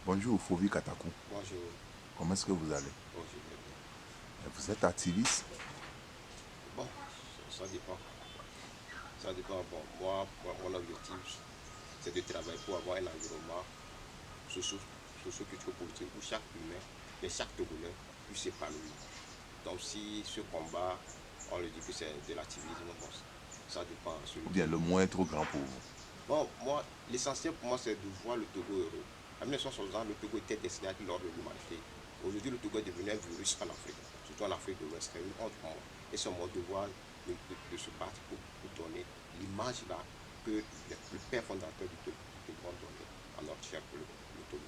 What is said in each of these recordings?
Bonjour, Fovi Katakou. Bonjour, Comment est-ce que vous allez? bonjour, bien. Vous êtes activiste? Bon, ça dépend. Ça dépend. Bon, moi, mon objectif, c'est de travailler pour avoir un environnement socio- socio-culturel-politique où chaque humain et chaque Togolais puisse s'épanouir. Donc, si ce combat, on le dit que c'est de l'activisme, bon, ça dépend de celui Ou qui bien le écoute. mot est trop grand pour vous? Bon, moi, l'essentiel pour moi, c'est de voir le Togo heureux. En 1960, le Togo était destiné à être l'ordre de l'humanité. Aujourd'hui, le Togo est devenu un virus en Afrique, surtout en Afrique de l'Ouest. C'est une honte pour moi. Et c'est mon devoir de se battre pour donner l'image là que le père fondateur du Togo a donné à notre cher le Togo.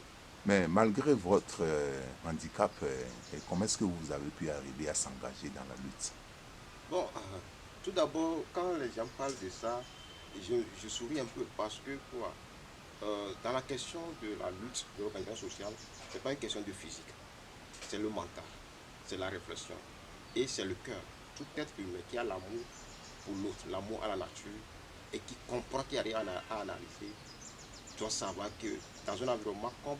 Mais malgré votre handicap, comment est-ce que vous avez pu arriver à s'engager dans la lutte? Bon, tout d'abord, quand les gens parlent de ça, je souris un peu parce que quoi? Dans la question de la lutte de l'organisation sociale, ce n'est pas une question de physique, c'est le mental, c'est la réflexion et c'est le cœur. Tout être humain qui a l'amour pour l'autre, l'amour à la nature et qui comprend, qui arrive à analyser, doit savoir que dans un environnement comme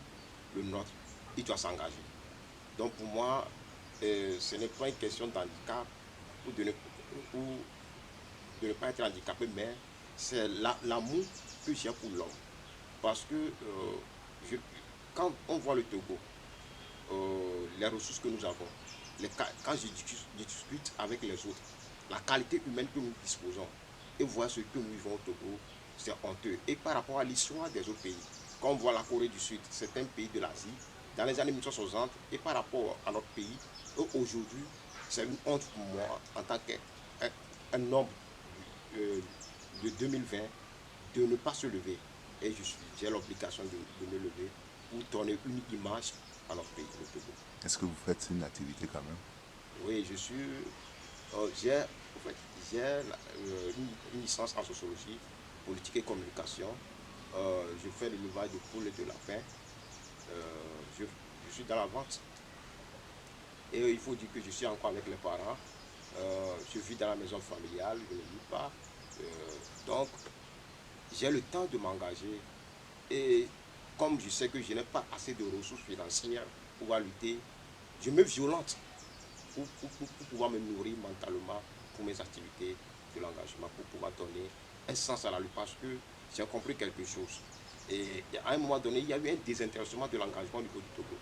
le nôtre, il doit s'engager. Donc pour moi, ce n'est pas une question d'handicap ou ou de ne pas être handicapé, mais c'est l'amour que j'ai pour l'homme. Parce que je- quand on voit le Togo, les ressources que nous avons, quand je discute avec les autres, la qualité humaine que nous disposons, et voir ce que nous vivons au Togo, c'est honteux. Et par rapport à l'histoire des autres pays, quand on voit la Corée du Sud, c'est un pays de l'Asie, dans les années 1960, et par rapport à notre pays, aujourd'hui, c'est une honte pour moi en tant qu'un homme euh, de 2020 de ne pas se lever. Et j'ai l'obligation de me lever pour donner une image à notre pays, le Togo. Est-ce que vous faites une activité quand même? Oui, j'ai, en fait, j'ai une licence en sociologie, politique et communication. Je fais l'élevage de poules et de lapins. Je suis dans la vente. Et il faut dire que je suis encore avec les parents. Je vis dans la maison familiale, je ne lis pas. Donc, j'ai le temps de m'engager. Et comme je sais que je n'ai pas assez de ressources financières pour pouvoir lutter, je me violente pour pouvoir me nourrir mentalement pour mes activités de l'engagement, pour pouvoir donner un sens à la lutte. Parce que j'ai compris quelque chose. Et à un moment donné, il y a eu un désintéressement de l'engagement au niveau du Togo.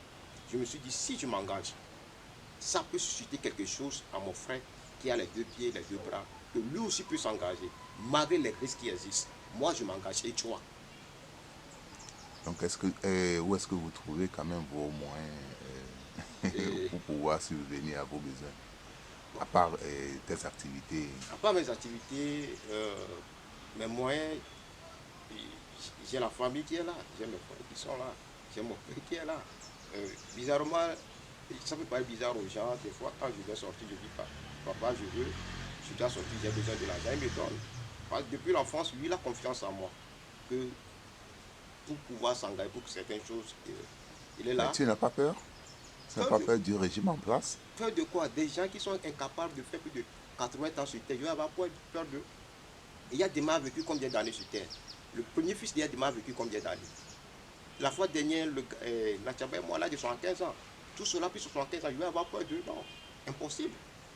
Je me suis dit, si je m'engage, ça peut susciter quelque chose à mon frère qui a les deux pieds, les deux bras, que lui aussi peut s'engager, malgré les risques qui existent. Moi, je m'engage et toi. Donc, où est-ce que vous trouvez quand même vos moyens Et pour pouvoir subvenir à vos besoins? bon, À part des activités. à part mes activités, mes moyens, j'ai la famille qui est là, j'ai mes frères qui sont là, j'ai mon père qui est là. Bizarrement, ça peut paraître bizarre aux gens, des fois quand je vais sortir, je dis pas, papa, je dois sortir, j'ai besoin de l'argent, il me donne. Parce que depuis l'enfance, lui, il a confiance en moi, que pour pouvoir s'engager pour certaines choses, il est Mais là. tu n'as pas peur? Tu n'as Peur pas de, peur du régime en place? peur de quoi? Des gens qui sont incapables de faire plus de 80 ans sur Terre, je vais avoir peur d'eux. Il y a des a vécu combien d'années sur Terre? Le premier fils d'Yadima a vécu combien d'années? La fois dernière, Natchaba et moi, là, de 75 ans. Tout cela, puis 75 ans, je vais avoir peur d'eux. Non, impossible.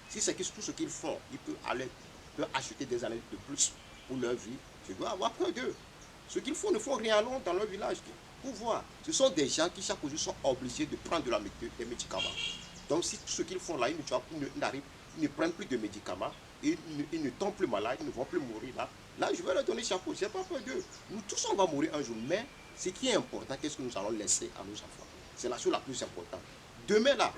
Si c'est tout ce qu'ils font, ils peuvent acheter des années de plus pour leur vie. Je dois avoir peur d'eux. Ce qu'ils font ne font rien long dans leur village. Pour voir, ce sont des gens qui chaque jour sont obligés de prendre des médicaments. Donc si tout ce qu'ils font là, ils ne prennent plus de médicaments, ils ne tombent plus malades, ils ne vont plus mourir là. Là, je vais leur donner chapeau, je n'ai pas peur d'eux. Nous tous, on va mourir un jour, mais ce qui est important, qu'est-ce que nous allons laisser à nos enfants? C'est la chose la plus importante. Demain là,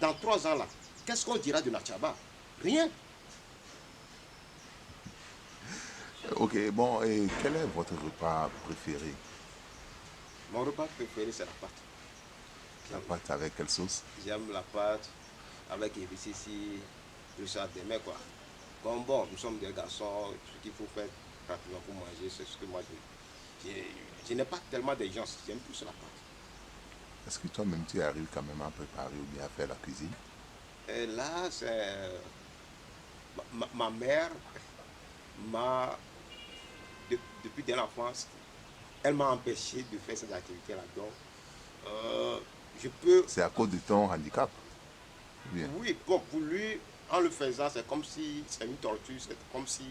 dans 3 ans là, qu'est-ce qu'on dira de Natchaba? Rien. Ok, bon, et quel est votre repas préféré? Mon repas préféré, c'est la pâte. La J'aime pâte avec quelle sauce? j'aime la pâte avec ABC, tout ça, demain quoi. Comme bon, nous sommes des garçons, ce qu'il faut faire rapidement pour manger, c'est ce que moi je n'ai pas tellement d'exigence, j'aime plus la pâte. Est-ce que toi-même tu arrives quand même à préparer ou bien à faire la cuisine? Et là, c'est ma mère m'a, depuis dès l'enfance, elle m'a empêché de faire ces activités-là. Donc, Je peux... C'est à cause de ton handicap? Bien. Oui, bon, pour lui, en le faisant, c'est comme si c'est une torture, c'est comme si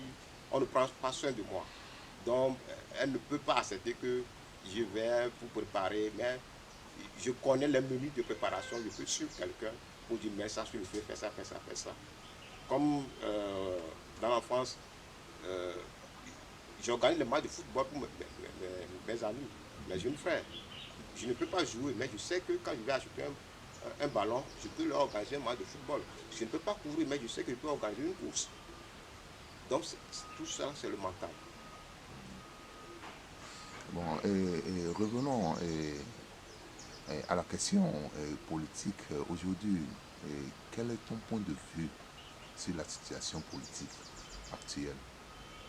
on ne prend pas soin de moi. Donc, elle ne peut pas accepter que je vais pour préparer, mais je connais les minutes de préparation, je peux suivre quelqu'un pour dire, mais ça sur le feu, fais ça, fais ça, fais ça. Comme dans l'enfance, euh, j'organise les matchs de football pour mes amis, mes jeunes frères. Je ne peux pas jouer, mais je sais que quand je vais acheter un ballon, je peux leur organiser un match de football. Je ne peux pas courir, mais je sais que je peux organiser une course. Donc, tout ça, c'est le mental. Bon, et revenons à la question politique aujourd'hui. Quel est ton point de vue sur la situation politique actuelle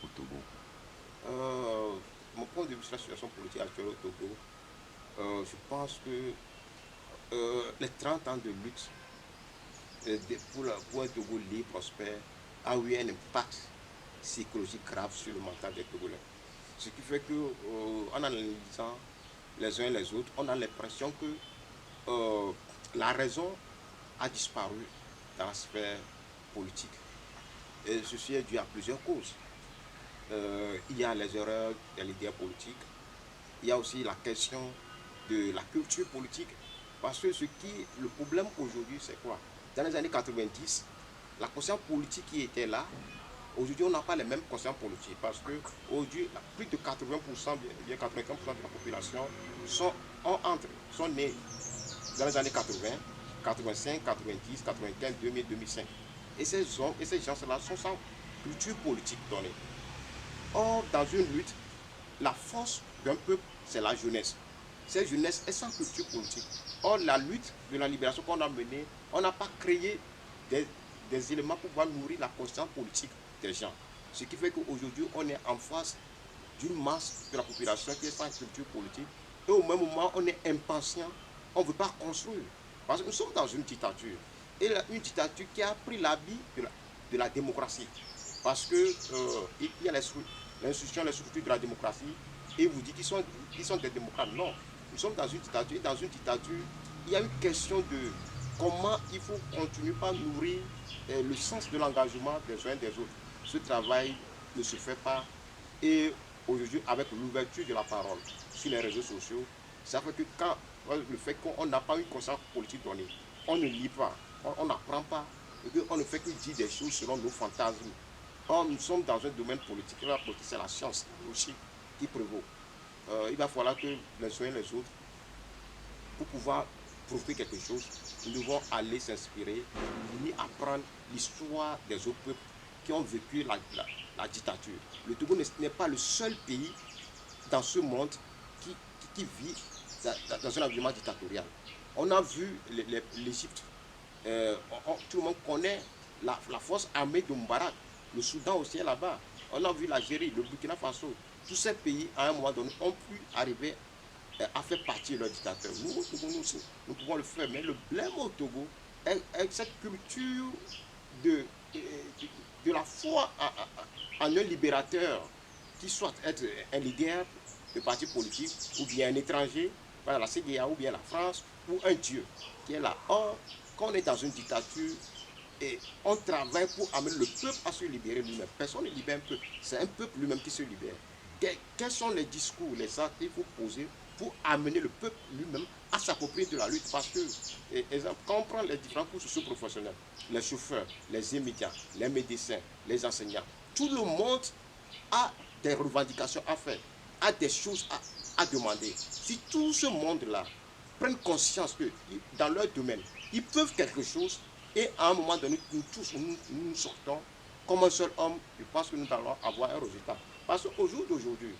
au Togo? Euh, Mon point de vue sur la situation politique actuelle au Togo, je pense que les 30 ans de lutte pour un Togo libre, prospère, a eu un impact psychologique grave sur le mental des Togolais. Ce qui fait que, en analysant les uns et les autres, on a l'impression que la raison a disparu dans la sphère politique. Et ceci est dû à plusieurs causes. Il y a les erreurs des leaders politiques, il y a aussi la question de la culture politique. Parce que le problème aujourd'hui, c'est quoi? Dans les années 90, la conscience politique qui était là, aujourd'hui, on n'a pas les mêmes consciences politiques. Parce que aujourd'hui, plus de 80%, bien 95% de la population sont nés dans les années 80, 85, 90, 95, 2000, 2005. Et ces gens-là sont sans culture politique donnée. Or, dans une lutte, la force d'un peuple, c'est la jeunesse. Cette jeunesse est sans culture politique. Or, la lutte de la libération qu'on a menée, on n'a pas créé des éléments pour pouvoir nourrir la conscience politique des gens. Ce qui fait qu'aujourd'hui, on est en face d'une masse de la population qui est sans culture politique. Et au même moment, on est impatient, on ne veut pas construire. Parce que nous sommes dans une dictature. Et une dictature qui a pris l'habit de la démocratie. Parce que il y a l'institution, les structures de la démocratie, et vous dites qu'ils sont des démocrates. Non, nous sommes dans une dictature, et dans une dictature, il y a une question de comment il faut continuer par nourrir le sens de l'engagement des uns et des autres. Ce travail ne se fait pas, et aujourd'hui, avec l'ouverture de la parole sur les réseaux sociaux, ça fait que le fait qu'on n'a pas une conscience politique donnée, on ne lit pas, on n'apprend pas, et qu'on ne fait que dire des choses selon nos fantasmes. Or, nous sommes dans un domaine politique. La politique, c'est la science aussi qui prévaut. Il va falloir que les uns et les autres, pour pouvoir prouver quelque chose, nous devons aller s'inspirer, ni apprendre l'histoire des autres peuples qui ont vécu la dictature. Le Togo n'est pas le seul pays dans ce monde qui vit dans un environnement dictatorial. On a vu l'Égypte. Tout le monde connaît la force armée de Moubarak. Le Soudan aussi est là-bas. On a vu l'Algérie, le Burkina Faso. Tous ces pays, à un moment donné, ont pu arriver à faire partie de leur dictateur. Nous pouvons le faire, mais le blême au Togo est cette culture de, de la foi en un libérateur qui soit être un leader de parti politique ou bien un étranger, voilà, la CDA ou bien la France, ou un dieu qui est là. Or, quand on est dans une dictature, et on travaille pour amener le peuple à se libérer lui-même. Personne ne libère un peuple, c'est un peuple lui-même qui se libère. Quels sont les discours, les actes qu'il faut poser pour amener le peuple lui-même à s'approprier de la lutte? Parce que, exemple, quand on prend les différents cours socio-professionnels, les chauffeurs, les immédiats, les médecins, les enseignants, tout le monde a des revendications à faire, a des choses à demander. Si tout ce monde-là prenne conscience que dans leur domaine, ils peuvent quelque chose, et à un moment donné, nous tous, nous sortons comme un seul homme, je pense que nous allons avoir un résultat. Parce qu'au jour d'aujourd'hui,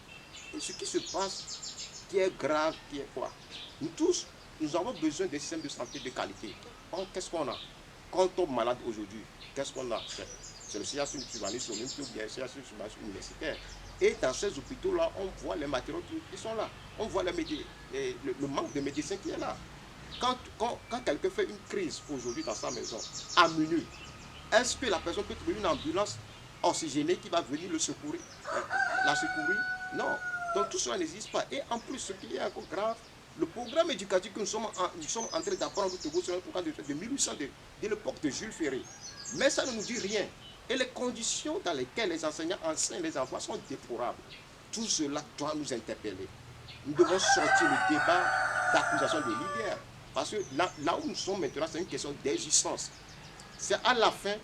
ce qui se passe, qui est grave, qui est quoi? Nous tous, nous avons besoin d'un système de santé de qualité. Or, qu'est-ce qu'on a? Quand on tombe malade aujourd'hui, qu'est-ce qu'on a? C'est le CHU Mutualiste ou bien le CHU universitaire. Et dans ces hôpitaux-là, on voit les matériaux qui sont là. On voit le manque de médecins qui est là. Quand quelqu'un fait une crise aujourd'hui dans sa maison, à minuit, est-ce que la personne peut trouver une ambulance oxygénée qui va venir la secourir? Non. Donc tout cela n'existe pas. Et en plus, ce qui est encore grave, Le programme éducatif que nous sommes en train d'apprendre au Togo, c'est un programme de 1800, de l'époque de Jules Ferry. Mais ça ne nous dit rien. Et les conditions dans lesquelles les enseignants enseignent les enfants sont déplorables. Tout cela doit nous interpeller. Nous devons sortir le débat d'accusation des leaders. Parce que là où nous sommes maintenant, c'est une question d'existence. C'est à la fin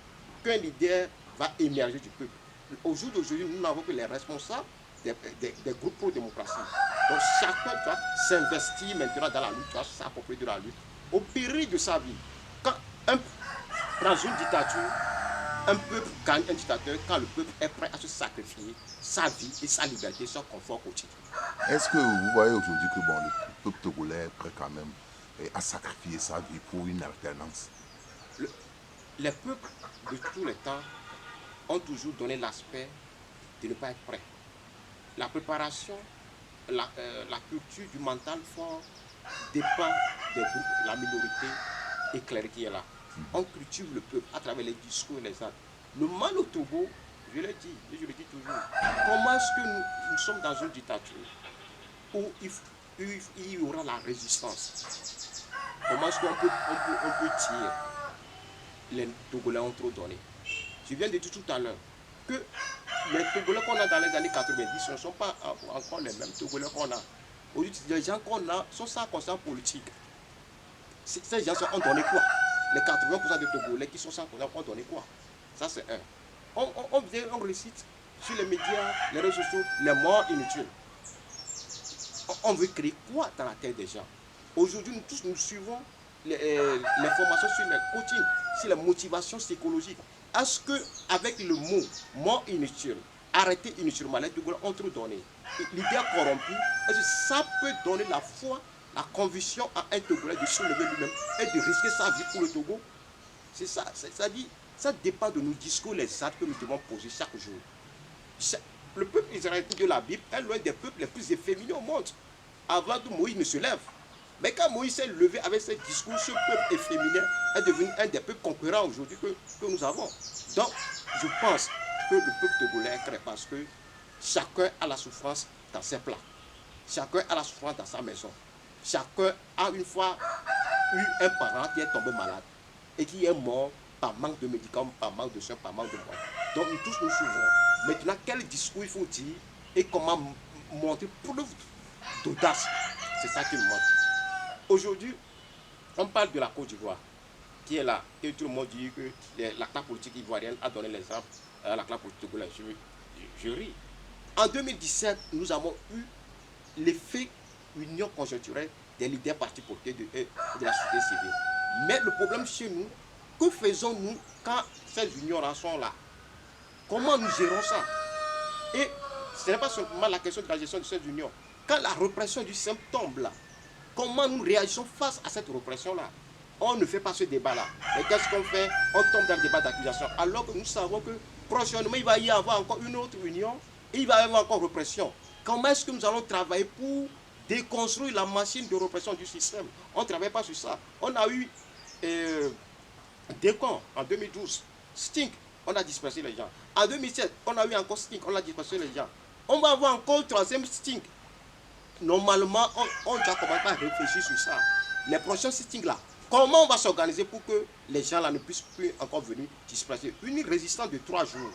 qu'un leader va émerger du peuple. Au jour d'aujourd'hui, nous n'avons que les responsables des groupes pro-démocratie. Donc chacun doit s'investir maintenant dans la lutte, doit s'approprier de la lutte, au péril de sa vie. Dans une dictature, un peuple gagne un dictateur quand le peuple est prêt à se sacrifier sa vie et sa liberté, son confort quotidien. Est-ce que vous voyez aujourd'hui que bon, le peuple togolais est prêt quand même à sacrifier sa vie pour une alternance? Les peuples de tous les temps ont toujours donné l'aspect de ne pas être prêt. La préparation, la culture du mental fort dépend des groupes, la minorité éclairée qui est là. On cultive le peuple à travers les discours et les actes. Le mal au Togo, je l'ai dit, et je le dis toujours, comment est-ce que nous sommes dans une dictature où il y aura la résistance? Comment est-ce qu'on peut dire les Togolais ont trop donné? Je viens de dire tout à l'heure que les Togolais qu'on a dans les années 90, ce ne sont pas encore les mêmes Togolais qu'on a. Aujourd'hui, les gens qu'on a sont sans conscience politique. Ces gens ont donné quoi? Les 80% des Togolais qui sont sans conscience ont donné quoi? Ça, c'est un. On récite sur les médias, les réseaux sociaux, les morts inutiles. On veut créer quoi dans la tête des gens? Aujourd'hui, nous tous, nous suivons les formations sur les coachings, sur les motivations psychologiques. Est-ce qu'avec le mot mort inutile, arrêter inutilement, les Togolais ont trop donné? L'idée corrompue, est-ce que ça peut donner la foi, la conviction à un Togolais de se lever lui-même et de risquer sa vie pour le Togo? C'est ça, ça dépend de nos discours, les actes que nous devons poser chaque jour. Le peuple israélien de la Bible est l'un des peuples les plus efféminés au monde, avant que Moïse ne se lève. Mais quand Moïse s'est levé avec ses discours, ce peuple efféminé est devenu un des peuples conquérants aujourd'hui que nous avons. Donc, je pense que le peuple togolais est créé parce que chacun a la souffrance dans ses plats. Chacun a la souffrance dans sa maison. Chacun a une fois eu un parent qui est tombé malade et qui est mort par manque de médicaments, par manque de soins, par manque de moyens. Donc, nous tous nous souffrons. Maintenant, quel discours il faut dire et comment montrer preuve d'audace? C'est ça qui me manque. Aujourd'hui, on parle de la Côte d'Ivoire, qui est là, et tout le monde dit que la classe politique ivoirienne a donné l'exemple à la classe politique togolaise. Je ris. En 2017, nous avons eu l'effet union conjoncturelle des leaders partis politiques de la société civile. Mais le problème chez nous, que faisons-nous quand ces unions-là sont là? Comment nous gérons ça? Et ce n'est pas seulement la question de la gestion de ces unions. Quand la répression du système tombe là, comment nous réagissons face à cette répression-là? On ne fait pas ce débat-là. Mais qu'est-ce qu'on fait? On tombe dans le débat d'accusation. Alors que nous savons que prochainement, il va y avoir encore une autre union et il va y avoir encore répression. Comment est-ce que nous allons travailler pour déconstruire la machine de répression du système? On ne travaille pas sur ça. On a eu Décon en 2012, Stink, on a dispersé les gens. En 2007, on a eu encore Stink, on a dispersé les gens. On va avoir encore le troisième Stink. Normalement, on doit commencer à réfléchir sur ça. Les prochains Stink là, comment on va s'organiser pour que les gens là ne puissent plus encore venir disperser? Une résistance de 3 jours.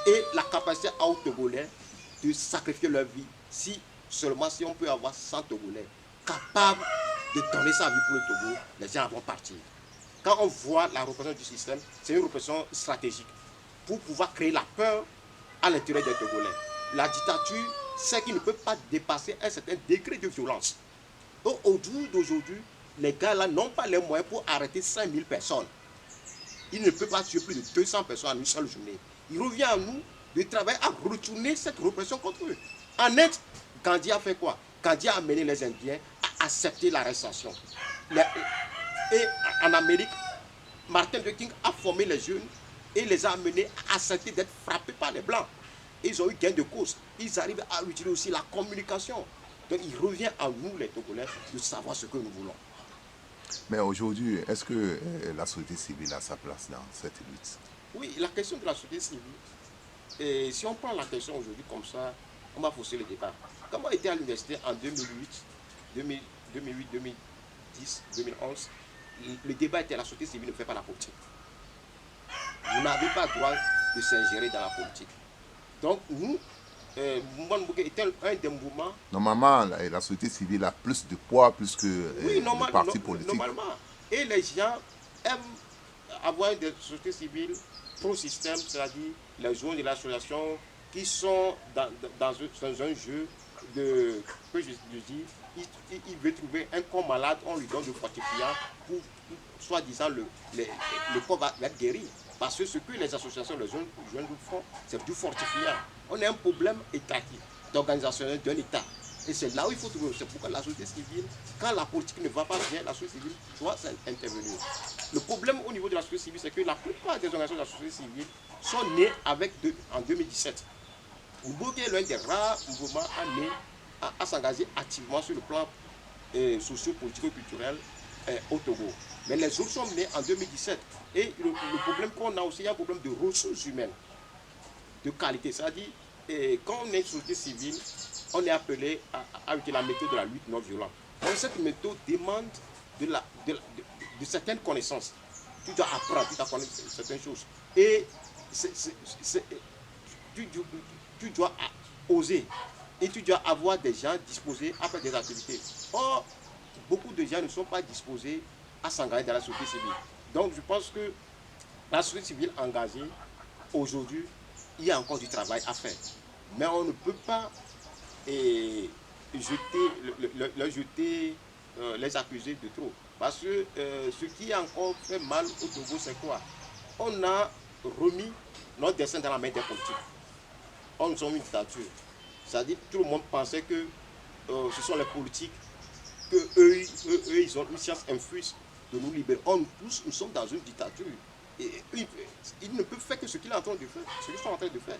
Et la capacité aux Togolais de sacrifier leur vie, si seulement si on peut avoir 100 Togolais capables de donner sa vie pour le Togo, les gens vont partir. Quand on voit la répression du système, c'est une répression stratégique pour pouvoir créer la peur à l'intérieur des Togolais. La dictature, c'est qu'il ne peut pas dépasser un certain degré de violence. Donc, au jour d'aujourd'hui, les gars là n'ont pas les moyens pour arrêter 5000 personnes. Ils ne peuvent pas tuer plus de 200 personnes en une seule journée. Il revient à nous de travailler à retourner cette répression contre eux. En Inde, Gandhi a fait quoi? Gandhi a amené les Indiens à accepter l'arrestation. Et en Amérique, Martin Luther King a formé les jeunes et les a amenés à accepter d'être frappés par les Blancs. Ils ont eu gain de cause. Ils arrivent à utiliser aussi la communication. Donc il revient à nous, les Togolais, de savoir ce que nous voulons. Mais aujourd'hui, est-ce que la société civile a sa place dans cette lutte? Oui, la question de la société civile, et si on prend la question aujourd'hui comme ça, on va fausser le débat. Quand on était à l'université en 2008, 2008, 2010, 2011, le débat était la société civile ne fait pas la politique. Vous n'avez pas le droit de s'ingérer dans la politique. Donc nous, Mbouke était un des mouvements. Normalement, la société civile a plus de poids, plus que Oui, les partis politiques. normalement. Et les gens aiment avoir des sociétés civiles pro-système, c'est-à-dire les zones de l'association qui sont dans un jeu de, que je dis, il veut trouver un corps malade, on lui donne du fortifiant pour soi-disant le corps va être guéri. Parce que ce que les associations, les jeunes font, c'est du fortifiant. On a un problème étatique, d'organisation d'un État. Et c'est là où il faut trouver. C'est pourquoi la société civile, quand la politique ne va pas bien, la société civile doit intervenir. Le problème au niveau de la société civile, c'est que la plupart des organisations de la société civile sont nées en 2017. Mbouke est l'un des rares mouvements à s'engager activement sur le plan socio-politico-culturel au Togo. Mais les autres sont nés en 2017. Et le problème qu'on a aussi, il y a un problème de ressources humaines, de qualité. C'est-à-dire, quand on est société civile, on est appelé à utiliser la méthode de la lutte non violente. Donc cette méthode demande de certaines connaissances. Tu dois apprendre, tu dois connaître certaines choses. Et tu dois oser. Et tu dois avoir des gens disposés à faire des activités. Or, beaucoup de gens ne sont pas disposés à s'engager dans la société civile. Donc je pense que la société civile engagée, aujourd'hui, il y a encore du travail à faire. Mais on ne peut pas jeter les accusés de trop. Parce que ce qui a encore fait mal au Togo, c'est quoi? On a remis notre destin dans la main des politiques. On nous a mis une dictature. C'est-à-dire que tout le monde pensait que ce sont les politiques, qu'eux, ils ont une science infuse de nous libérer. Or, nous tous, nous sommes dans une dictature. Et ils ne peuvent faire que ce qu'ils sont en train de faire. Ce qu'ils sont en train de faire.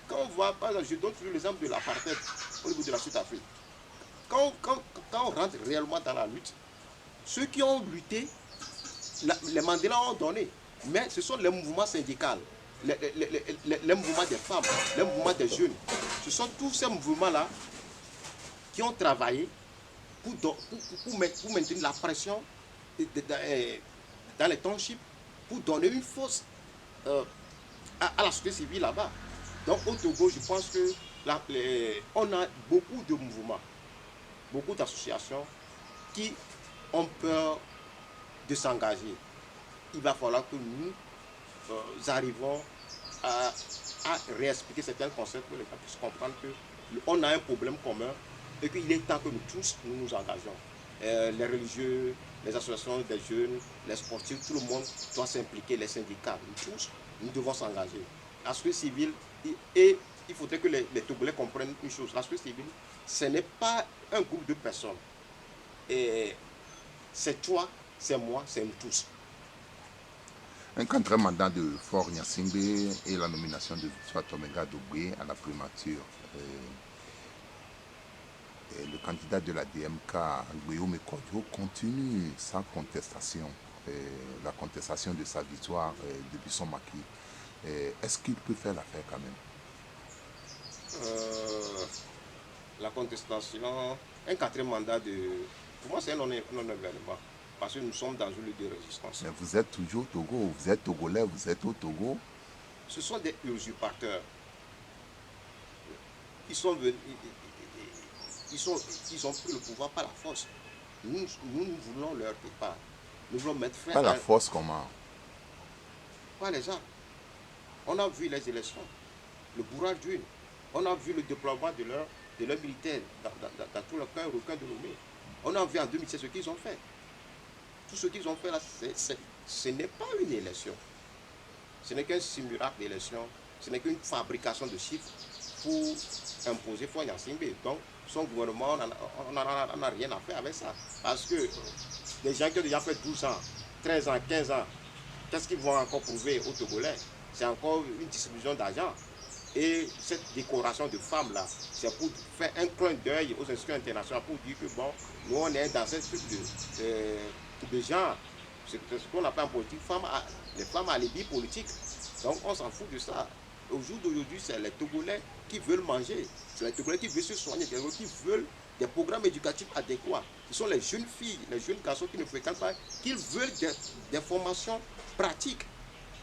Quand on voit, par exemple, je donne toujours l'exemple de l'apartheid au niveau de la Sud-Afrique. Quand on rentre réellement dans la lutte, ceux qui ont lutté, les Mandela ont donné. Mais ce sont les mouvements syndicaux, les mouvements des femmes, les mouvements des jeunes. Ce sont tous ces mouvements-là qui ont travaillé pour maintenir la pression dans les townships, pour donner une force à la société civile là-bas. Donc au Togo, je pense que on a beaucoup de mouvements, beaucoup d'associations qui ont peur de s'engager. Il va falloir que nous arrivons à réexpliquer certains concepts pour que les gens puissent comprendre qu'on a un problème commun et qu'il est temps que nous tous nous engageons. Les religieux, les associations des jeunes, les sportifs, tout le monde doit s'impliquer, les syndicats, nous tous, nous devons s'engager. La société civile, et il faudrait que les Togolais comprennent une chose, la société civile, ce n'est pas un groupe de personnes. C'est toi, c'est moi, c'est nous tous. Un quatrième mandat de Faure Gnassingbé et la nomination de Victoire Tomenga Dogbe à la primature. Le candidat de la DMK, Guillaume Kodjo, continue sa contestation, la contestation de sa victoire depuis son maquis. Est-ce qu'il peut faire l'affaire quand même? La contestation, un quatrième mandat pour moi c'est un non-événement. Parce que nous sommes dans une lutte de résistance. Mais vous êtes toujours au Togo, vous êtes Togolais, vous êtes au Togo. Ce sont des usurpateurs. Ils ont pris le pouvoir par la force. Nous voulons leur départ. Nous voulons mettre fin par la force comment? Par les armes. On a vu les élections, le bourrage d'une. On a vu le déploiement de leurs militaires dans tout le camp européen de Lomé. On a vu en 2016 ce qu'ils ont fait. Tout ce qu'ils ont fait là, ce n'est pas une élection. Ce n'est qu'un simulacre d'élection. Ce n'est qu'une fabrication de chiffres pour imposer Faure Gnassingbé. Donc, son gouvernement, on n'a rien à faire avec ça. Parce que les gens qui ont déjà fait 12 ans, 13 ans, 15 ans, qu'est-ce qu'ils vont encore prouver aux Togolais? C'est encore une distribution d'argent. Et cette décoration de femmes là, c'est pour faire un clin d'œil aux institutions internationales pour dire que bon, nous on est dans ce truc de genre. C'est ce qu'on appelle en politique les femmes à l'ébis politique. Donc on s'en fout de ça. Au jour d'aujourd'hui, c'est les Togolais qui veulent manger. C'est les Togolais qui veulent se soigner, qui veulent des programmes éducatifs adéquats. Ce sont les jeunes filles, les jeunes garçons qui ne fréquentent pas, qui veulent des formations pratiques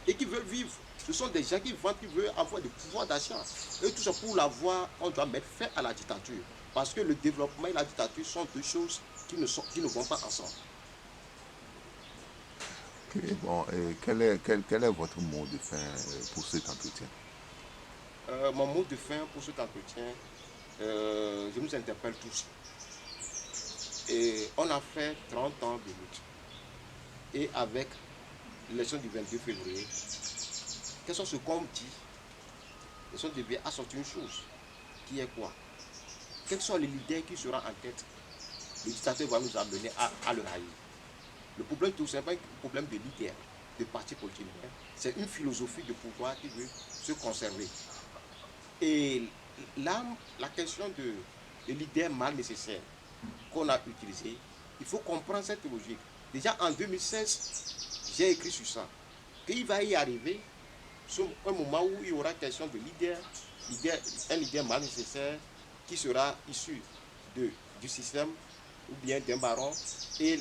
et qui veulent vivre. Ce sont des gens qui vendent, qui veulent avoir du pouvoir d'achat. Et tout ça pour l'avoir, on doit mettre fin à la dictature. Parce que le développement et la dictature sont deux choses qui ne vont pas ensemble. Ok, bon, et quel est votre mot de fin pour cet entretien? Mon mot de fin pour cet entretien, je nous interpelle tous. Et on a fait 30 ans de lutte. Et avec l'élection du 22 février, quels sont ce qu'on dit? L'élection devait assortir une chose, qui est quoi? Quels sont les leaders qui seront en tête? Le dictateur va nous amener à le haïr. Le problème, tout ce n'est pas un problème de leader, de parti politique. C'est une philosophie de pouvoir qui veut se conserver. Et là, la question de leader mal nécessaire qu'on a utilisé, il faut comprendre cette logique. Déjà en 2016, j'ai écrit sur ça, qu'il va y arriver un moment où il y aura question de un leader mal nécessaire qui sera issu du système ou bien d'un baron et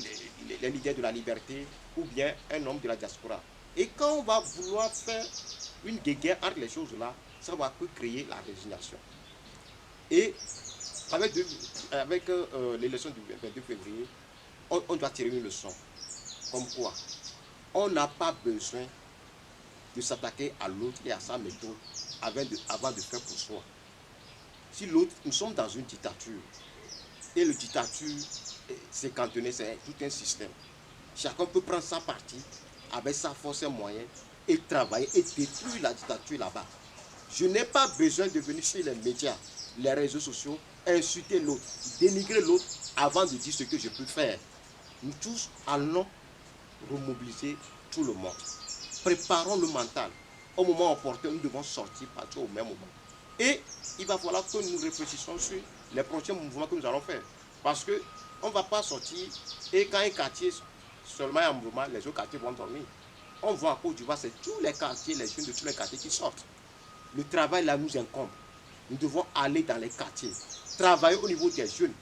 les leaders de la liberté ou bien un homme de la diaspora. Et quand on va vouloir faire une guerre entre les choses là, ça va créer la résignation. Et avec l'élection du 22 février, on doit tirer une leçon. Comme quoi, on n'a pas besoin de s'attaquer à l'autre et à sa méthode avant de faire pour soi. Si l'autre, nous sommes dans une dictature, et la dictature, c'est cantonné, c'est tout un système. Chacun peut prendre sa partie avec sa force et moyens et travailler et détruire la dictature là-bas. Je n'ai pas besoin de venir sur les médias, les réseaux sociaux, insulter l'autre, dénigrer l'autre avant de dire ce que je peux faire. Nous tous allons remobiliser tout le monde. Préparons le mental. Au moment opportun, nous devons sortir partir au même moment. Et il va falloir que nous réfléchissions sur les prochains mouvements que nous allons faire. Parce qu'on ne va pas sortir et quand un quartier seulement est en mouvement, les autres quartiers vont dormir. On voit en Côte d'Ivoire, c'est tous les quartiers, les jeunes de tous les quartiers qui sortent. Le travail là nous incombe. Nous devons aller dans les quartiers, travailler au niveau des jeunes.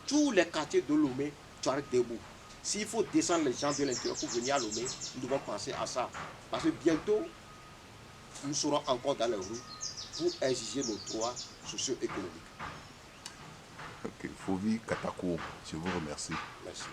Tous les quartiers de Lomé doivent être debout. S'il faut descendre les gens de l'intérieur pour venir à Lomé, nous devons penser à ça. Parce que bientôt, nous serons encore dans les rues pour exiger nos droits socio-économiques. Ok, Fovi Katako, je vous remercie. Merci.